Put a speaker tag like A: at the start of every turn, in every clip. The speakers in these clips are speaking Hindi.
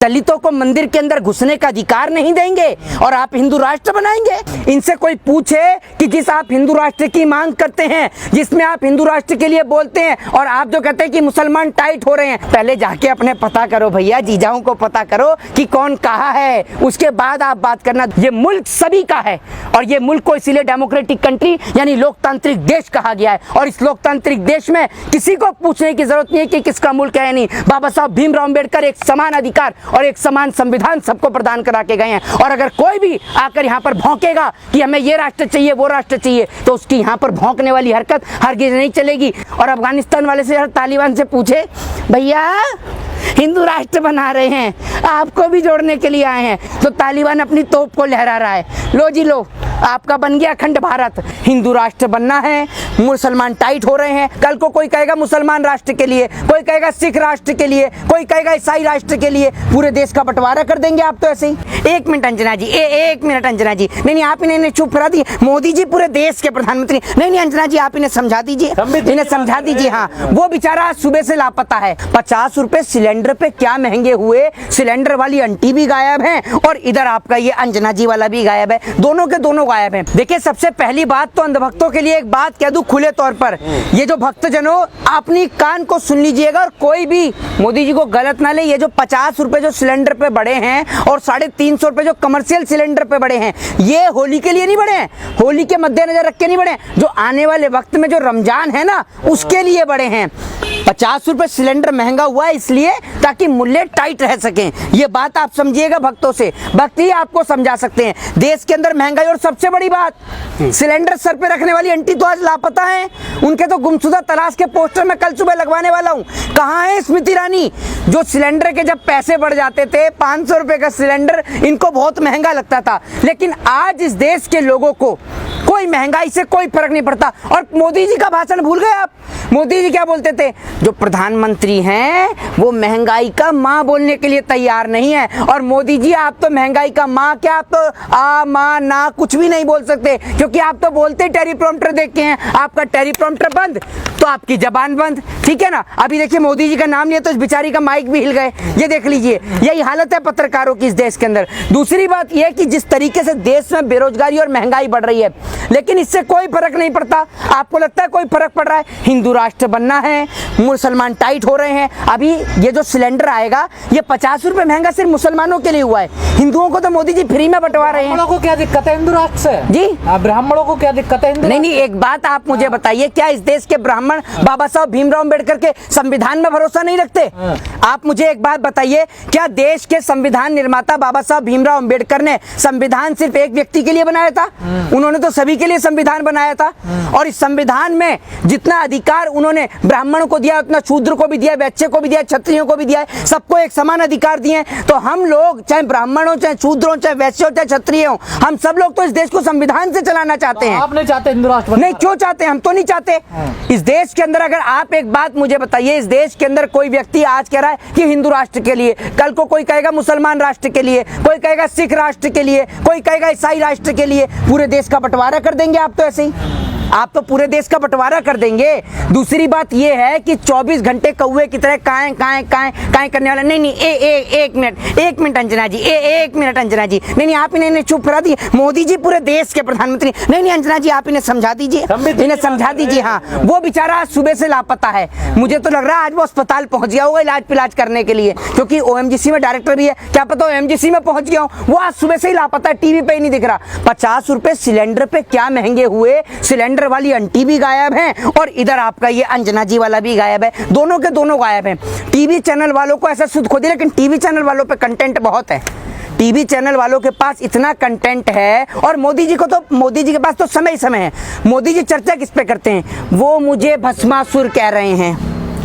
A: दलितों को मंदिर के अंदर घुसने का अधिकार नहीं देंगे और आप हिंदू राष्ट्र बनाएंगे। इनसे कोई पूछे कि जिस आप हिंदू राष्ट्र की मांग करते हैं, जिसमें आप हिंदू राष्ट्र के लिए बोलते हैं, और आप जो कहते हैं कि मुसलमान टाइट हो रहे हैं, पहले जाके अपने पता करो भैया, जीजाओं को पता करो कि कौन कहाँ है, उसके बाद आप बात करना। ये मुल्क सभी का है और ये मुल्क को इसीलिए डेमोक्रेटिक कंट्री यानी लोकतांत्रिक देश कहा गया है। और इस लोकतांत्रिक देश में किसी को पूछने की जरूरत नहीं है कि किसका मुल्क है। नहीं, बाबा साहब भीमराव अंबेडकर एक समान अधिकार और एक समान संविधान सबको प्रदान करा के गए हैं। और अगर कोई भी आकर यहाँ पर भौंकेगा कि हमें ये राष्ट्र चाहिए, वो राष्ट्र चाहिए, तो उसकी यहाँ पर भौंकने वाली हरकत हरगिज नहीं चलेगी। और अफगानिस्तान वाले से, तालिबान से पूछे, भैया हिंदू राष्ट्र बना रहे हैं, आपको भी जोड़ने के लिए आए हैं, तो तालिबान अपनी तोप को लहरा रहा है, लो जी लो, आपका बन गया अखंड भारत। हिंदू राष्ट्र बनना है, मुसलमान टाइट हो रहे हैं। कल को कोई कहेगा मुसलमान राष्ट्र के लिए, कोई कहेगा सिख राष्ट्र के लिए, कोई कहेगा ईसाई राष्ट्र के लिए, पूरे देश का बंटवारा कर देंगे आप तो ऐसे ही। एक मिनट अंजना जी, एक मिनट अंजना जी, नहीं आप इन्हें चुप करा दी। मोदी जी पूरे देश के प्रधानमंत्री, नहीं अंजना जी आप इन्हें समझा दीजिए, इन्हें समझा दीजिए। हाँ, वो बेचारा आज सुबह से लापता है। 50 रुपए सिलेंडर पे क्या महंगे हुए, सिलेंडर वाली आंटी भी गायब है और इधर आपका ये अंजना जी वाला भी गायब है, दोनों के दोनों गायब हैं। देखिए, सबसे पहली बात तो अंधभक्तों के लिए एक बात कह दूं खुले तौर पर, ये जो भक्तजनों अपनी कान को सुन लीजिएगा और कोई भी मोदी जी को गलत ना ले। ये जो 50 रुपए जो सिलेंडर पे बढ़े हैं और 350 रुपए जो कमर्शियल सिलेंडर पे बढ़े हैं, ये होली के लिए नहीं बढ़े हैं, होली के मद्देनजर रख के नहीं बढ़े, जो आने वाले वक्त में जो रमजान है ना, उसके लिए बढ़े हैं। 50 रुपए सिलेंडर महंगा हुआ है इसलिए ताकि मूल्य टाइट रह सकें। ये बात आप समझिएगा भक्तों से, भक्त ही आपको समझा सकते हैं। देश के अंदर महंगाई, और सबसे बड़ी बात, सिलेंडर सर पे रखने वाली आंटी तो आज लापता है। उनके तो गुमशुदा तलाश के पोस्टर में कल सुबह लगवाने वाला हूं। कहां है स्मृति ईरानी? जो सिलेंडर के जब पैसे बढ़ जाते थे, 500 रुपए का सिलेंडर इनको बहुत महंगा लगता था, लेकिन आज इस देश के लोगों को कोई महंगाई से कोई फर्क नहीं पड़ता। और मोदी जी का भाषण भूल गए आप? मोदी जी क्या बोलते थे? जो प्रधानमंत्री हैं वो महंगाई का माँ बोलने के लिए तैयार नहीं है। और मोदी जी, आप तो महंगाई का माँ क्या, आप तो आ माँ ना कुछ भी नहीं बोल सकते, क्योंकि आप तो बोलते टेलीप्रॉम्प्टर देख के हैं। आपका टेलीप्रॉम्प्टर बंद तो आपकी जबान बंद, ठीक है ना। अभी देखिए, मोदी जी का नाम लिया तो इस बेचारी का माइक भी हिल गए। ये देख लीजिए, यही हालत है पत्रकारों की इस देश के अंदर। दूसरी बात यह कि जिस तरीके से देश में बेरोजगारी और महंगाई बढ़ रही है, लेकिन इससे कोई फर्क नहीं पड़ता। आपको लगता है कोई फर्क पड़ रहा है? हिंदू राष्ट्र बनना है, मुसलमान टाइट हो रहे हैं। अभी ये जो सिलेंडर आएगा, ये 50 रुपए महंगा सिर्फ मुसलमानों के लिए हुआ है, हिंदुओं को तो मोदी जी फ्री में बंटवा रहे हैं।
B: ब्राह्मणों को क्या दिक्कत है हिंदू राष्ट्र से?
A: जी,
B: ब्राह्मणों को क्या दिक्कत है?
A: नहीं, एक बात आप मुझे बताइए, क्या इस देश के ब्राह्मण बाबा साहब भीमराव अंबेडकर के संविधान में भरोसा नहीं रखते? आप मुझे एक बात बताइए, क्या देश के संविधान निर्माता बाबा साहब भीमराव अंबेडकर ने संविधान सिर्फ एक व्यक्ति के लिए बनाया था? उन्होंने तो सभी के लिए संविधान बनाया था। और इस संविधान में जितना अधिकार उन्होंने ब्राह्मणों को दिया, उतना शूद्र को भी दिया, वैश्य को भी दिया, क्षत्रियों को भी दिया है, सबको एक समान अधिकार दिए। तो हम लोग, चाहे ब्राह्मण हो, चाहे शूद्र हो, चाहे वैश्य हो, चाहे क्षत्रिय हो, हम सब लोग तो इस देश को संविधान से चलाना चाहते हैं।
B: आप नहीं चाहते हिंदू राष्ट्र?
A: नहीं, क्यों चाहते? हम तो नहीं चाहते। इस देश के अंदर, अगर आप एक बात मुझे बताइए, इस देश के अंदर कोई व्यक्ति आज कह रहा है कि हिंदू राष्ट्र के लिए, कल को कोई कहेगा मुसलमान राष्ट्र के लिए, कोई कहेगा सिख राष्ट्र के लिए, कोई कहेगा ईसाई राष्ट्र के लिए, पूरे देश का बंटवारा कर देंगे आप तो ऐसे ही। आप तो पूरे देश का बंटवारा कर देंगे। दूसरी बात यह है कि 24 घंटे कौवे की तरह काएं काएं काएं काएं करने वाला नहीं। एक मिनट अंजना जी, एक मिनट अंजना जी, नहीं आप इन्हें चुप करा दी। मोदी जी पूरे देश के प्रधानमंत्री, नहीं अंजना जी आप इन्हें समझा दीजिए, इन्हें समझा दीजिए। हाँ, वो बेचारा आज सुबह से लापता है। मुझे तो लग रहा है आज वो अस्पताल पहुंच गया होगा इलाज करने के लिए, क्योंकि OMGC में डायरेक्टर भी है, क्या पता OMGC में पहुंच गया हो। वो आज सुबह से ही लापता है, टीवी पे ही नहीं दिख रहा। 50 रुपए सिलेंडर पे क्या महंगे हुए, सिलेंडर वाली आंटी भी गायब है और इधर आपका ये अंजना जी वाला भी गायब है, दोनों के दोनों गायब हैं। टीवी चैनल वालों को ऐसा सुध खोदी, लेकिन टीवी चैनल वालों पे कंटेंट बहुत है। टीवी चैनल वालों के पास इतना कंटेंट है, और मोदी जी के पास तो समय ही समय है। मोदी जी चर्चा किस पे करते हैं? वो मुझे भस्मासुर कह रहे हैं,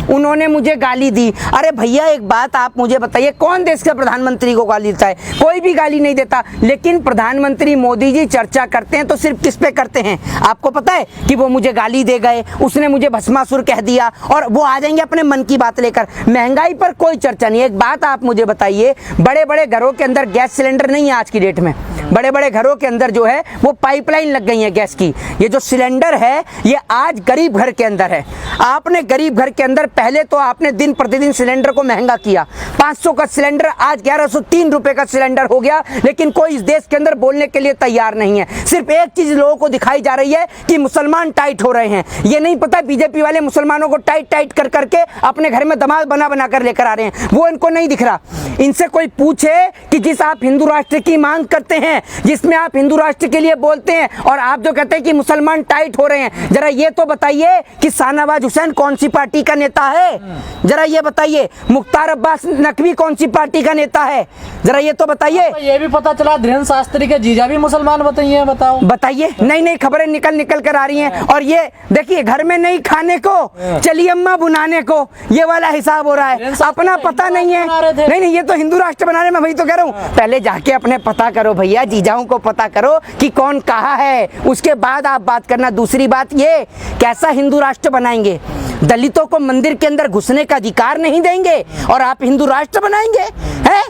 A: उन्होंने मुझे गाली दी। अरे भैया, एक बात आप मुझे बताइए, कौन देश के प्रधानमंत्री को गाली देता है? कोई भी गाली नहीं देता। लेकिन प्रधानमंत्री मोदी जी चर्चा करते हैं तो सिर्फ किस पे करते हैं? आपको पता है कि वो मुझे गाली दे गए, उसने मुझे भस्मासुर कह दिया, और वो आ जाएंगे अपने मन की बात लेकर। महंगाई पर कोई चर्चा नहीं। एक बात आप मुझे बताइए, बड़े बड़े घरों के अंदर गैस सिलेंडर नहीं है आज की डेट में। बड़े बड़े घरों के अंदर जो है वो पाइपलाइन लग गई है गैस की। ये जो सिलेंडर है ये आज गरीब घर के अंदर है। आपने गरीब घर के अंदर पहले तो आपने दिन प्रतिदिन सिलेंडर को महंगा किया। 500 का सिलेंडर आज 1103 रुपए का सिलेंडर हो गया, लेकिन कोई इस देश के अंदर बोलने के लिए तैयार नहीं है। सिर्फ एक चीज लोगों को दिखाई जा रही है कि मुसलमान टाइट हो रहे हैं। ये नहीं पता बीजेपी वाले मुसलमानों को टाइट टाइट कर करके अपने घर में दमाद बना बना कर लेकर आ रहे हैं, वो इनको नहीं दिख रहा। इनसे कोई पूछे कि जिस आप हिंदू राष्ट्र की मांग करते हैं, जिसमें आप हिंदू राष्ट्र के लिए बोलते हैं, और आप जो कहते हैं कि मुसलमान टाइट हो रहे हैं, जरा ये तो बताइए कि शाहनवाज हुसैन कौन सी पार्टी का नेता है? जरा ये बताइए। मुख्तार अब्बास नकवी कौन सी पार्टी का नेता है? जरा ये तो बताइए।
B: तो ये भी पता चला धीरेन्द्र शास्त्री के जीजा भी मुसलमान बताइए, बताओ
A: बताइए। नई नई खबरें निकल निकल कर आ रही हैं। और ये देखिए, घर में नहीं खाने को चलिए अम्मा बुनाने को, ये वाला हिसाब हो रहा है। अपना पता नहीं है। नहीं, ये तो हिंदू राष्ट्र बना रहे। मैं वही तो कह रहा हूँ, पहले जाके अपने पता करो भैया, जीजाओं को पता करो कि कौन कहा है, उसके बाद आप बात करना। दूसरी बात, ये कैसा हिंदू राष्ट्र बनाएंगे? दलितों को मंदिर के अंदर घुसने का अधिकार नहीं देंगे और आप हिंदू राष्ट्र बनाएंगे? हैं?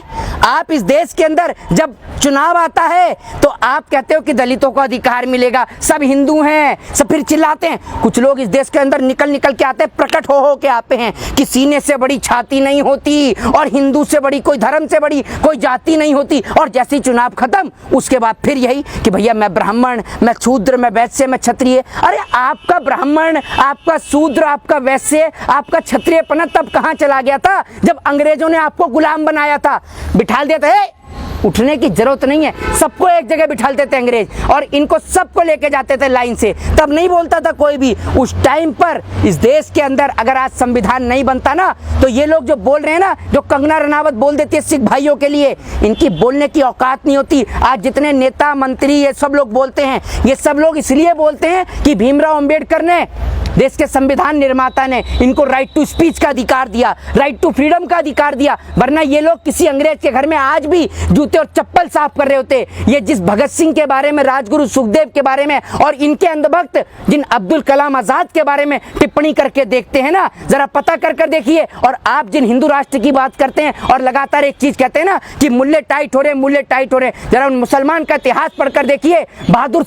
A: आप इस देश के अंदर जब चुनाव आता है तो आप कहते हो कि दलितों को अधिकार मिलेगा, सब हिंदू हैं, सब फिर चिल्लाते हैं। कुछ लोग इस देश के अंदर निकल निकल के आते हैं, प्रकट हो के आते हैं कि सीने से बड़ी छाती नहीं होती और हिंदू से बड़ी कोई धर्म से बड़ी कोई जाति नहीं होती। और जैसे ही चुनाव खत्म, उसके बाद फिर यही कि भैया मैं ब्राह्मण, मैं शूद्र, मैं वैश्य, मैं क्षत्रिय। अरे आपका ब्राह्मण, आपका शूद्र, आपका वैश्य, आपका क्षत्रियपना तब कहाँ चला गया था? जब अंग्रेजों ने आपको गुलाम बनाया था, बिठा दिया था। उठने की जरूरत नहीं है, सबको एक जगह बिठा देते अंग्रेज और इनको सबको लेके जाते थे लाइन से, तब नहीं बोलता था कोई भी। उस टाइम पर इस देश के अंदर अगर आज संविधान नहीं बनता ना, तो ये लोग जो बोल रहे हैं ना, जो कंगना रनावत बोल देती है सिख भाइयों के लिए, इनकी बोलने की औकात नहीं होती। आज जितने नेता मंत्री ये सब लोग बोलते हैं, ये सब लोग इसलिए बोलते हैं कि भीमराव अंबेडकर ने, देश के संविधान निर्माता ने, इनको राइट टू स्पीच का अधिकार दिया, राइट टू फ्रीडम का अधिकार दिया। वरना ये लोग किसी अंग्रेज के घर में आज भी जूते और चप्पल साफ कर रहे होते। ये जिस भगत सिंह के बारे में, राजगुरु सुखदेव के बारे में और इनके अंधभक्त जिन अब्दुल कलाम आजाद के बारे में टिप्पणी करके देखते हैं ना, जरा पता कर देखिए। और आप जिन हिंदू राष्ट्र की बात करते हैं और लगातार एक चीज कहते हैं ना कि मुल्ले टाइट हो रहे, मुल्ले टाइट हो रहे, जरा उन मुसलमान का इतिहास पढ़कर देखिए। बहादुर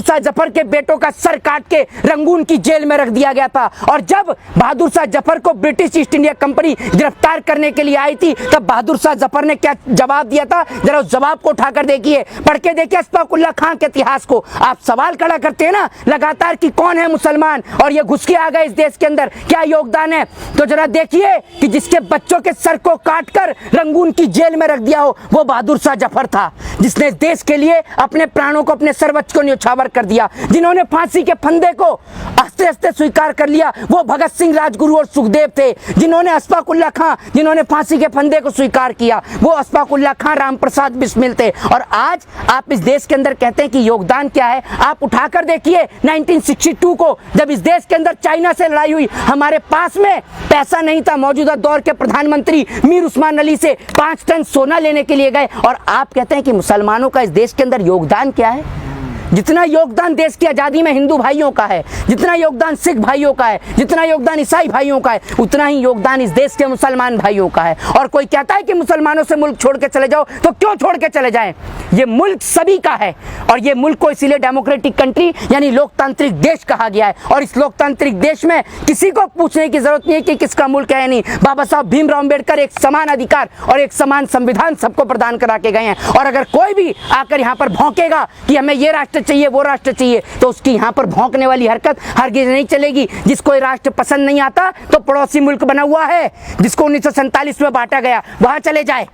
A: शाह जफर के बेटों का सर काट के रंगून की जेल में रख दिया गया था। और जब बहादुर शाह जफर को ब्रिटिश ईस्ट इंडिया कंपनी गिरफ्तार करने के लिए आई थी, तब बहादुर शाह जफर ने क्या जवाब दिया था? जरा उस जवाब को उठाकर देखिए, पढ़ के देखिए अशफाकुल्लाह खान के इतिहास को। आप सवाल खड़ा करते हैं ना लगातार कि कौन है मुसलमान और ये घुस के आ गए इस देश के अंदर, क्या योगदान है? तो जरा देखिए कि जिसके बच्चों के सर को काटकर रंगून की जेल में रख दिया हो, वो बहादुर शाह जफर था, जिसने देश के लिए अपने प्राणों को, अपने सर्वोच्च को न्यौछावर कर दिया। जिन्होंने फांसी के फंदे को हंसते हंसते स्वीकार कर लिया, वो भगत सिंह, राजगुरु और सुखदेव थे। जिन्होंने अशफाकुल्लाह खां, जिन्होंने फांसी के फंदे को स्वीकार किया, वो अशफाकुल्लाह खां, राम प्रसाद बिस्मिल थे। और आज आप इस देश के अंदर कहते हैं कि योगदान क्या है? आप उठाकर देखिए 1962 को, जब इस देश के अंदर चाइना से लड़ाई हुई, हमारे पास में पैसा नहीं था। मौजूदा दौर के प्रधानमंत्री मीर उस्मान अली से 5 टन सोना लेने के लिए गए, और आप कहते हैं कि मुसलमानों का इस देश के अंदर योगदान क्या है? जितना योगदान देश की आजादी में हिंदू भाइयों का है, जितना योगदान सिख भाइयों का है, जितना योगदान ईसाई भाइयों का है, उतना ही योगदान इस देश के मुसलमान भाइयों का है। और कोई कहता है कि मुसलमानों से मुल्क छोड़ के चले जाओ, तो क्यों छोड़ के चले जाएं? ये मुल्क सभी का है और ये मुल्क को इसीलिए डेमोक्रेटिक कंट्री यानी लोकतांत्रिक देश कहा गया है। और इस लोकतांत्रिक देश में किसी को पूछने की जरूरत नहीं है कि किसका मुल्क है। नहीं, बाबा साहब भीमराव अंबेडकर एक समान अधिकार और एक समान संविधान सबको प्रदान करा के गए हैं। और अगर कोई भी आकर यहाँ पर भौंकेगा कि हमें ये राष्ट्र चाहिए, वो राष्ट्र चाहिए, तो उसकी यहाँ पर भौंकने वाली हरकत हरगिज नहीं चलेगी। जिसको ये राष्ट्र पसंद नहीं आता तो पड़ोसी मुल्क बना हुआ है, जिसको 1947 में बांटा गया, वहां चले जाए।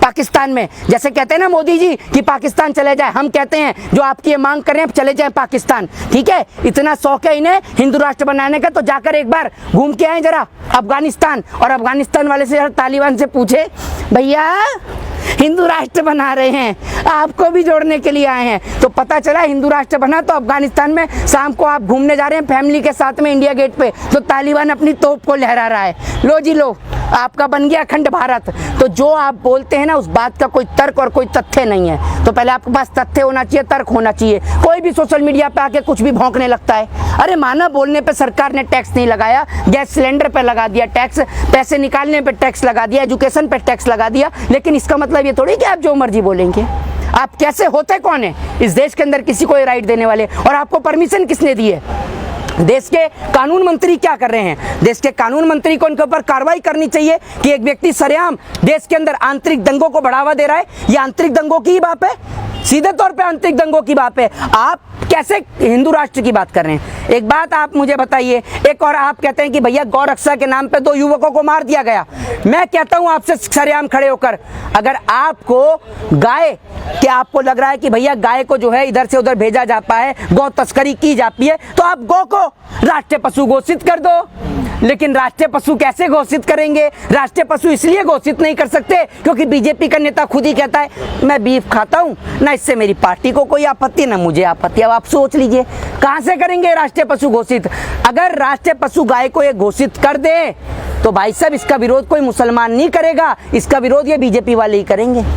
A: पाकिस्तान में जैसे कहते हैं ना मोदी जी कि पाकिस्तान चले जाए, हम कहते हैं जो आपकी ये मांग कर रहे हैं चले जाए पाकिस्तान। ठीक है, इतना शौक है इन्हें हिंदू राष्ट्र बनाने का, तो जाकर एक बार घूम के आए जरा अफगानिस्तान, और अफगानिस्तान वाले से तालिबान से पूछे, भैया हिंदू राष्ट्र बना रहे हैं, आपको भी जोड़ने के लिए आए हैं। तो पता चला हिंदू राष्ट्र बना तो अफगानिस्तान में शाम को आप घूमने जा रहे हैं फैमिली के साथ में इंडिया गेट पे, तो तालिबान अपनी तोप को लहरा रहा है, लो जी लो, आपका बन गया अखंड भारत। तो जो आप बोलते हैं ना, उस बात का कोई तर्क और कोई तथ्य नहीं है। तो पहले आपके पास तथ्य होना चाहिए, तर्क होना चाहिए। कोई भी सोशल मीडिया पे आके कुछ भी भौंकने लगता है। अरे माना बोलने पे सरकार ने टैक्स नहीं लगाया, गैस सिलेंडर पे लगा दिया टैक्स, पैसे निकालने पे टैक्स लगा दिया, एजुकेशन पे टैक्स लगा दिया, लेकिन इसका मतलब ये थोड़ी कि आप जो मर्जी बोलेंगे। आप कैसे होते कौन है इस देश के अंदर किसी को ये राइट देने वाले, और आपको परमिशन किसने दी है? देश के कानून मंत्री क्या कर रहे हैं? देश के कानून मंत्री को इनके ऊपर कार्रवाई करनी चाहिए कि एक व्यक्ति सरेआम देश के अंदर आंतरिक दंगों को बढ़ावा दे रहा है। ये आंतरिक दंगों की ही बात है, सीधे तौर पे आंतरिक दंगों की बात है। आप कैसे हिंदू राष्ट्र की बात कर रहे हैं? एक बात आप मुझे बताइए, एक और आप कहते हैं कि भैया गौ रक्षा के नाम पे 2 युवकों को मार दिया गया। मैं कहता हूं आपसे सरेआम खड़े होकर, अगर आपको गाय क्या आपको लग रहा है कि भैया गाय को जो है इधर से उधर भेजा जाता है, गौ तस्करी की जाती है, तो आप गौ को राष्ट्रीय पशु घोषित कर दो। लेकिन राष्ट्रीय पशु कैसे घोषित करेंगे? राष्ट्रीय पशु इसलिए घोषित नहीं कर सकते क्योंकि बीजेपी का नेता खुद ही कहता है मैं बीफ खाता हूं, ना इससे मेरी पार्टी को कोई आपत्ति, ना मुझे आपत्ति। अब आप सोच लीजिए कहां से करेंगे राष्ट्रीय पशु घोषित? अगर राष्ट्रीय पशु गाय को ये घोषित कर दे तो भाई साहब इसका विरोध कोई मुसलमान नहीं करेगा, इसका विरोध ये बीजेपी वाले ही करेंगे।